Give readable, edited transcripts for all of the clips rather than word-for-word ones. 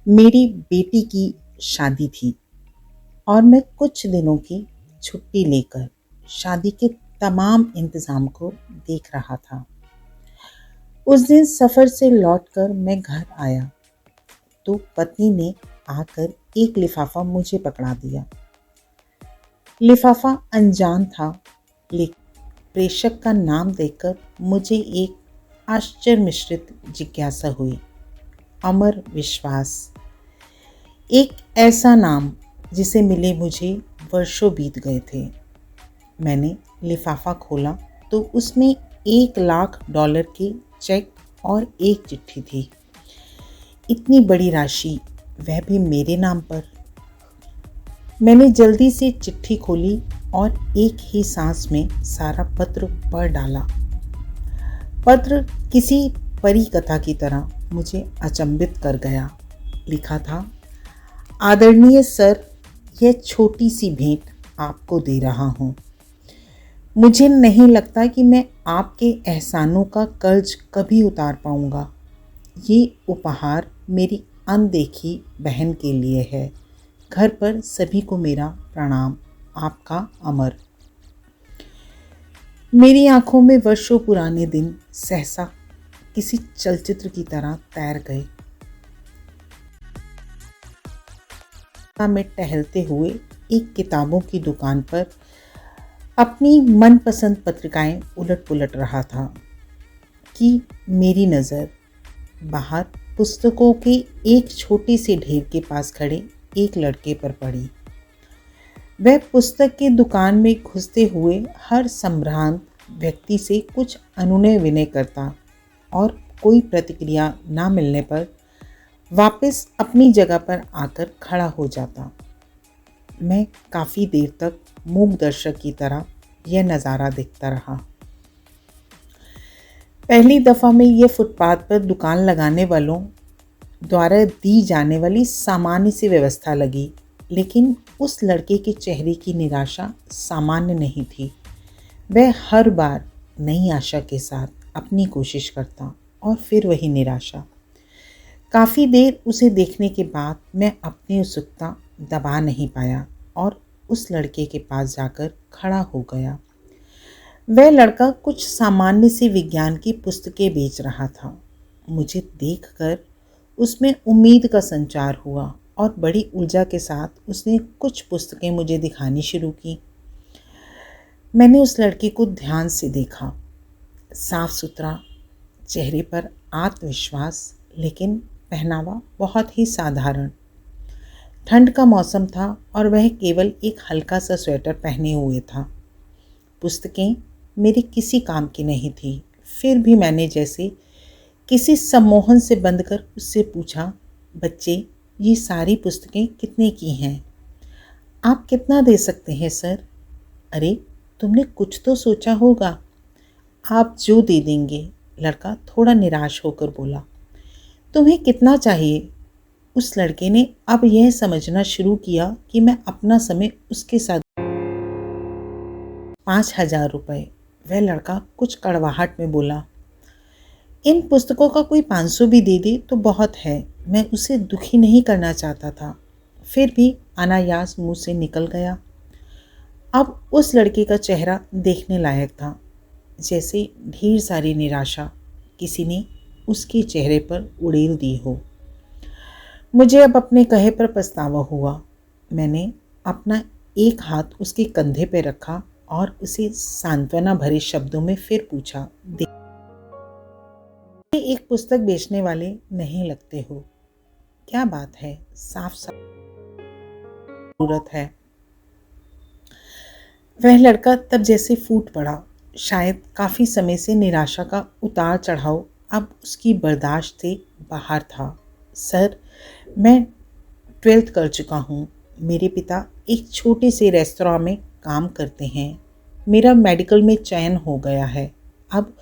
मेरी बेटी की शादी थी और मैं कुछ दिनों की छुट्टी लेकर शादी के तमाम इंतज़ाम को देख रहा था। उस दिन सफ़र से लौटकर मैं घर आया तो पत्नी ने आकर एक लिफ़ाफ़ा मुझे पकड़ा दिया। लिफ़ाफ़ा अनजान था, लेकिन प्रेषक का नाम देखकर मुझे एक आश्चर्य मिश्रित जिज्ञासा हुई। अमर विश्वास, एक ऐसा नाम जिसे मिले मुझे वर्षों बीत गए थे। मैंने लिफाफा खोला तो उसमें $1,00,000 के चेक और एक चिट्ठी थी। इतनी बड़ी राशि, वह भी मेरे नाम पर। मैंने जल्दी से चिट्ठी खोली और एक ही सांस में सारा पत्र पढ़ डाला। पत्र किसी परी कथा की तरह मुझे अचंभित कर गया। लिखा था, आदरणीय सर, यह छोटी सी भेंट आपको दे रहा हूँ। मुझे नहीं लगता कि मैं आपके एहसानों का कर्ज कभी उतार पाऊँगा। ये उपहार मेरी अनदेखी बहन के लिए है। घर पर सभी को मेरा प्रणाम। आपका अमर। मेरी आंखों में वर्षों पुराने दिन सहसा किसी चलचित्र की तरह तैर गए। मैं टहलते हुए एक किताबों की दुकान पर अपनी मनपसंद पत्रिकाएं उलट पुलट रहा था कि मेरी नज़र बाहर पुस्तकों के एक छोटे से ढेर के पास खड़े एक लड़के पर पड़ी। वह पुस्तक की दुकान में घुसते हुए हर संभ्रांत व्यक्ति से कुछ अनुनय विनय करता और कोई प्रतिक्रिया न मिलने पर वापस अपनी जगह पर आकर खड़ा हो जाता। मैं काफ़ी देर तक मूक दर्शक की तरह यह नज़ारा देखता रहा। पहली दफ़ा में यह फुटपाथ पर दुकान लगाने वालों द्वारा दी जाने वाली सामान्य सी व्यवस्था लगी, लेकिन उस लड़के के चेहरे की निराशा सामान्य नहीं थी। वह हर बार नई आशा के साथ अपनी कोशिश करता और फिर वही निराशा। काफ़ी देर उसे देखने के बाद मैं अपनी उत्सुकता दबा नहीं पाया और उस लड़के के पास जाकर खड़ा हो गया। वह लड़का कुछ सामान्य सी विज्ञान की पुस्तकें बेच रहा था। मुझे देखकर उसमें उम्मीद का संचार हुआ और बड़ी ऊर्जा के साथ उसने कुछ पुस्तकें मुझे दिखानी शुरू की। मैंने उस लड़के को ध्यान से देखा। साफ सुथरा, चेहरे पर आत्मविश्वास, लेकिन पहनावा बहुत ही साधारण। ठंड का मौसम था और वह केवल एक हल्का सा स्वेटर पहने हुए था। पुस्तकें मेरे किसी काम की नहीं थी, फिर भी मैंने जैसे किसी सम्मोहन से बंधकर उससे पूछा, बच्चे, ये सारी पुस्तकें कितने की हैं? आप कितना दे सकते हैं सर? अरे, तुमने कुछ तो सोचा होगा। आप जो दे देंगे, लड़का थोड़ा निराश होकर बोला। तुम्हें कितना चाहिए? उस लड़के ने अब यह समझना शुरू किया कि मैं अपना समय उसके साथ। 5,000 रुपये, वह लड़का कुछ कड़वाहट में बोला। इन पुस्तकों का कोई 500 भी दे दे तो बहुत है। मैं उसे दुखी नहीं करना चाहता था, फिर भी अनायास मुंह से निकल गया। अब उस लड़के का चेहरा देखने लायक था, जैसे ढेर सारी निराशा किसी ने उसके चेहरे पर उड़ेल दी हो। मुझे अब अपने कहे पर पछतावा हुआ। मैंने अपना एक हाथ उसके कंधे पर रखा और उसे सांत्वना भरे शब्दों में फिर पूछा, एक पुस्तक बेचने वाले नहीं लगते हो। क्या बात है, साफ साफ जरूरत है। वह लड़का तब जैसे फूट पड़ा। शायद काफ़ी समय से निराशा का उतार चढ़ाव अब उसकी बर्दाश्त से बाहर था। सर, मैं 12th कर चुका हूँ। मेरे पिता एक छोटे से रेस्तरां में काम करते हैं। मेरा मेडिकल में चयन हो गया है। अब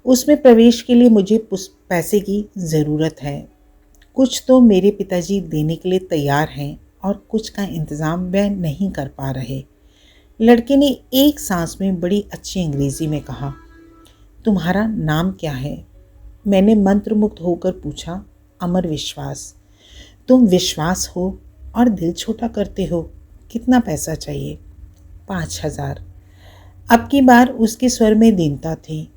उसमें प्रवेश के लिए मुझे पैसे की ज़रूरत है। कुछ तो मेरे पिताजी देने के लिए तैयार हैं और कुछ का इंतज़ाम वह नहीं कर पा रहे। लड़के ने एक सांस में बड़ी अच्छी अंग्रेज़ी में कहा, तुम्हारा नाम क्या है? मैंने मंत्रमुग्ध होकर पूछा, अमर विश्वास। तुम विश्वास हो और दिल छोटा करते हो। कितना पैसा चाहिए? 5,000। अब की बार उसके स्वर में दीनता थी।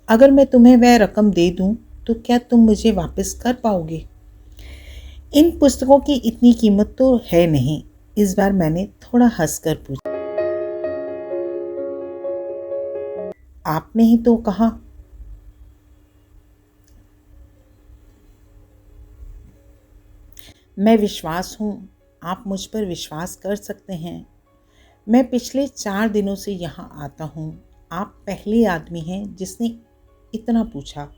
अगर मैं तुम्हें वह रकम दे दूं तो क्या तुम मुझे वापस कर पाओगे? इन पुस्तकों की इतनी कीमत तो है नहीं। इस बार मैंने थोड़ा हंसकर पूछा। आपने ही तो कहा। मैं विश्वास हूँ। आप मुझ पर विश्वास कर सकते हैं। मैं पिछले 4 दिनों से यहाँ आता हूँ। आप पहले आदमी हैं जिसने इतना पूछा।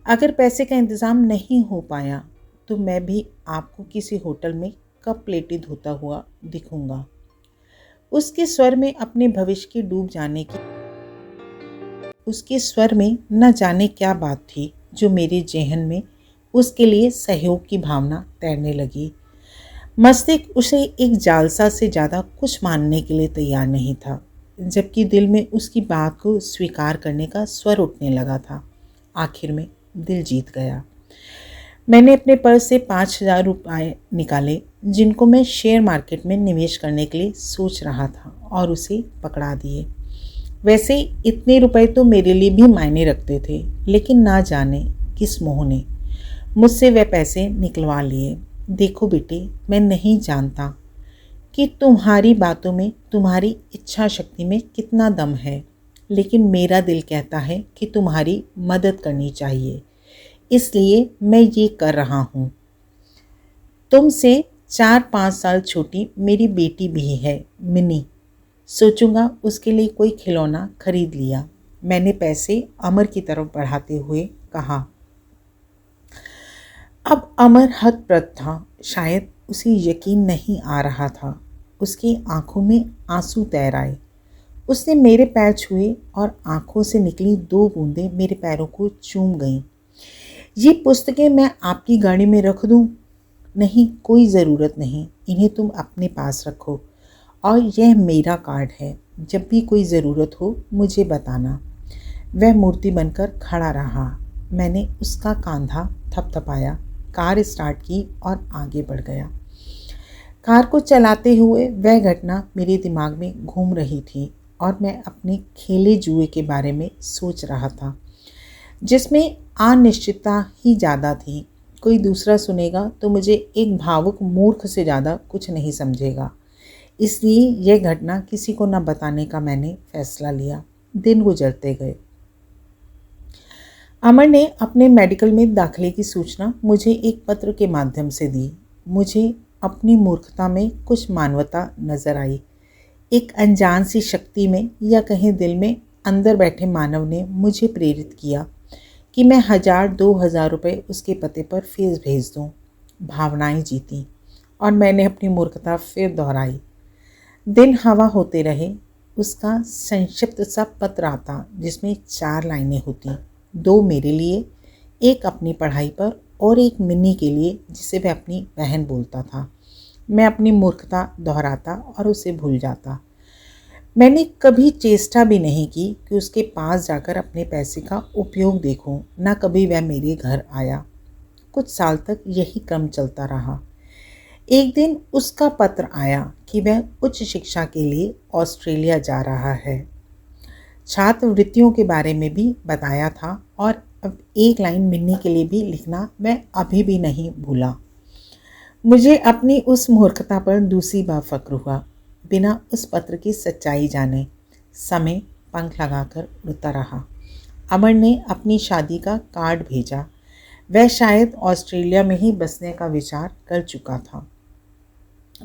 अगर पैसे का इंतज़ाम नहीं हो पाया तो मैं भी आपको किसी होटल में कप प्लेटें धोता हुआ दिखूंगा। उसके स्वर में अपने भविष्य की डूब जाने की उसके स्वर में न जाने क्या बात थी जो मेरे जेहन में उसके लिए सहयोग की भावना तैरने लगी। मस्तिष्क उसे एक जालसा से ज़्यादा कुछ मानने के लिए तैयार नहीं था, जबकि दिल में उसकी बात को स्वीकार करने का स्वर उठने लगा था। आखिर में दिल जीत गया। मैंने अपने पर्स से 5,000 रुपये निकाले जिनको मैं शेयर मार्केट में निवेश करने के लिए सोच रहा था और उसे पकड़ा दिए। वैसे इतने रुपए तो मेरे लिए भी मायने रखते थे, लेकिन ना जाने किस मोह ने मुझसे वह पैसे निकलवा लिए। देखो बेटे, मैं नहीं जानता कि तुम्हारी बातों में, तुम्हारी इच्छा शक्ति में कितना दम है, लेकिन मेरा दिल कहता है कि तुम्हारी मदद करनी चाहिए, इसलिए मैं ये कर रहा हूँ। तुमसे 4-5 साल छोटी मेरी बेटी भी है, मिनी। सोचूंगा उसके लिए कोई खिलौना खरीद लिया। मैंने पैसे अमर की तरफ बढ़ाते हुए कहा। अब अमर हतप्रभ था। शायद उसे यकीन नहीं आ रहा था। उसकी आंखों में आंसू तैर आए। उसने मेरे पैर छुए और आंखों से निकली 2 बूंदें मेरे पैरों को चूम गईं। ये पुस्तकें मैं आपकी गाड़ी में रख दूं? नहीं, कोई ज़रूरत नहीं। इन्हें तुम अपने पास रखो और यह मेरा कार्ड है। जब भी कोई ज़रूरत हो मुझे बताना। वह मूर्ति बनकर खड़ा रहा। मैंने उसका कंधा थपथपाया, कार स्टार्ट की और आगे बढ़ गया। कार को चलाते हुए वह घटना मेरे दिमाग में घूम रही थी और मैं अपने खेले जुए के बारे में सोच रहा था, जिसमें अनिश्चितता ही ज़्यादा थी। कोई दूसरा सुनेगा तो मुझे एक भावुक मूर्ख से ज़्यादा कुछ नहीं समझेगा। इसलिए यह घटना किसी को न बताने का मैंने फैसला लिया। दिन गुजरते गए। अमर ने अपने मेडिकल में दाखिले की सूचना मुझे एक पत्र के माध्यम से दी। मुझे अपनी मूर्खता में कुछ मानवता नजर आई। एक अनजान सी शक्ति में, या कहीं दिल में अंदर बैठे मानव ने मुझे प्रेरित किया कि मैं 1,000-2,000 रुपये उसके पते पर फीस भेज दूं। भावनाएं जीती और मैंने अपनी मूर्खता फिर दोहराई। दिन हवा होते रहे। उसका संक्षिप्त सा पत्र आता जिसमें 4 लाइनें होती, 2 मेरे लिए, एक अपनी पढ़ाई पर और एक मिन्नी के लिए जिसे वह अपनी बहन बोलता था। मैं अपनी मूर्खता दोहराता और उसे भूल जाता। मैंने कभी चेष्टा भी नहीं की कि उसके पास जाकर अपने पैसे का उपयोग देखूं। न कभी वह मेरे घर आया। कुछ साल तक यही क्रम चलता रहा। एक दिन उसका पत्र आया कि वह उच्च शिक्षा के लिए ऑस्ट्रेलिया जा रहा है। छात्रवृत्तियों के बारे में भी बताया था और अब एक लाइन मिन्नी के लिए भी लिखना मैं अभी भी नहीं भूला। मुझे अपनी उस मूर्खता पर दूसरी बार फक्र हुआ, बिना उस पत्र की सच्चाई जाने। समय पंख लगाकर उड़ता रहा। अमर ने अपनी शादी का कार्ड भेजा। वह शायद ऑस्ट्रेलिया में ही बसने का विचार कर चुका था।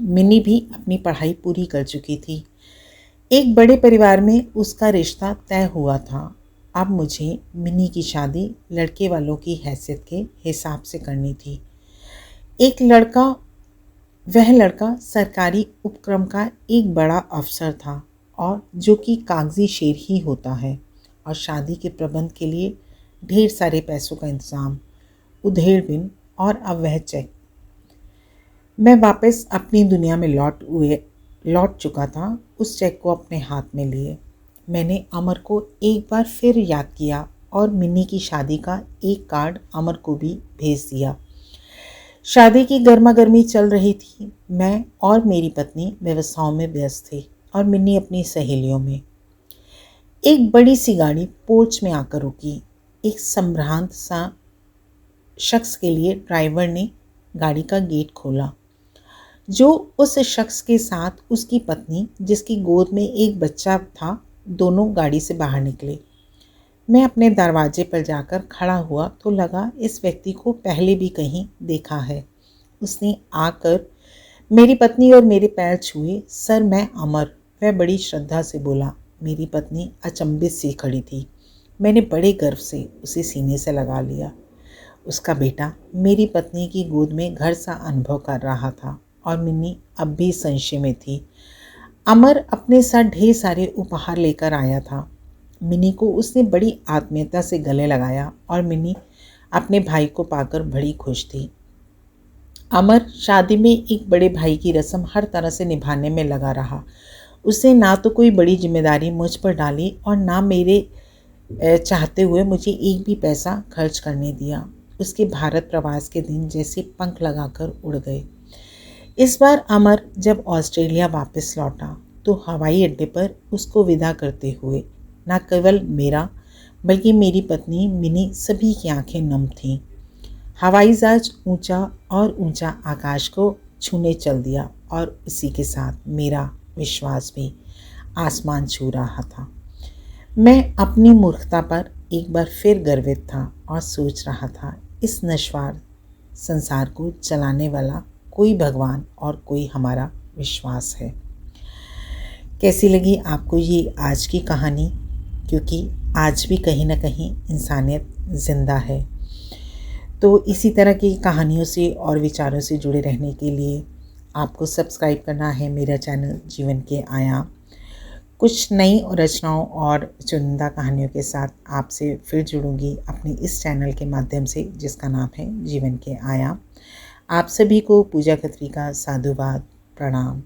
मिनी भी अपनी पढ़ाई पूरी कर चुकी थी। एक बड़े परिवार में उसका रिश्ता तय हुआ था। अब मुझे मिनी की शादी लड़के वालों की हैसियत के हिसाब से करनी थी। वह लड़का सरकारी उपक्रम का एक बड़ा अफसर था और जो कि कागजी शेर ही होता है, और शादी के प्रबंध के लिए ढेर सारे पैसों का इंतज़ाम, उधेड़ बिन और अब वह चेक। मैं वापस अपनी दुनिया में लौट चुका था, उस चेक को अपने हाथ में लिए। मैंने अमर को एक बार फिर याद किया और मिन्नी की शादी का एक कार्ड अमर को भी भेज दिया। शादी की गर्मागर्मी चल रही थी। मैं और मेरी पत्नी व्यवसायों में व्यस्त थे और मिन्नी अपनी सहेलियों में। एक बड़ी सी गाड़ी पोर्च में आकर रुकी। एक संभ्रांत सा शख्स के लिए ड्राइवर ने गाड़ी का गेट खोला। जो उस शख्स के साथ उसकी पत्नी, जिसकी गोद में एक बच्चा था, दोनों गाड़ी से बाहर निकले। मैं अपने दरवाजे पर जाकर खड़ा हुआ तो लगा इस व्यक्ति को पहले भी कहीं देखा है। उसने आकर मेरी पत्नी और मेरे पैर छुए। सर, मैं अमर, वह बड़ी श्रद्धा से बोला। मेरी पत्नी अचंभित सी खड़ी थी। मैंने बड़े गर्व से उसे सीने से लगा लिया। उसका बेटा मेरी पत्नी की गोद में घर सा अनुभव कर रहा था और मिन्नी अब भी संशय में थी। अमर अपने साथ ढेर सारे उपहार लेकर आया था। मिनी को उसने बड़ी आत्मीयता से गले लगाया और मिनी अपने भाई को पाकर बड़ी खुश थी। अमर शादी में एक बड़े भाई की रस्म हर तरह से निभाने में लगा रहा। उसने ना तो कोई बड़ी जिम्मेदारी मुझ पर डाली और ना मेरे चाहते हुए मुझे एक भी पैसा खर्च करने दिया। उसके भारत प्रवास के दिन जैसे पंख लगाकर उड़ गए। इस बार अमर जब ऑस्ट्रेलिया वापस लौटा तो हवाई अड्डे पर उसको विदा करते हुए न केवल मेरा बल्कि मेरी पत्नी मिनी सभी की आंखें नम थीं। हवाई जहाज ऊंचा और ऊंचा आकाश को छूने चल दिया और इसी के साथ मेरा विश्वास भी आसमान छू रहा था। मैं अपनी मूर्खता पर एक बार फिर गर्वित था और सोच रहा था, इस नश्वर संसार को चलाने वाला कोई भगवान और कोई हमारा विश्वास है। कैसी लगी आपको ये आज की कहानी? क्योंकि आज भी कहीं ना कहीं इंसानियत ज़िंदा है। तो इसी तरह की कहानियों से और विचारों से जुड़े रहने के लिए आपको सब्सक्राइब करना है मेरा चैनल जीवन के आयाम। कुछ नई रचनाओं और चुनिंदा कहानियों के साथ आपसे फिर जुड़ूंगी अपने इस चैनल के माध्यम से, जिसका नाम है जीवन के आयाम। आप सभी को पूजा खत्री का साधुवाद, प्रणाम।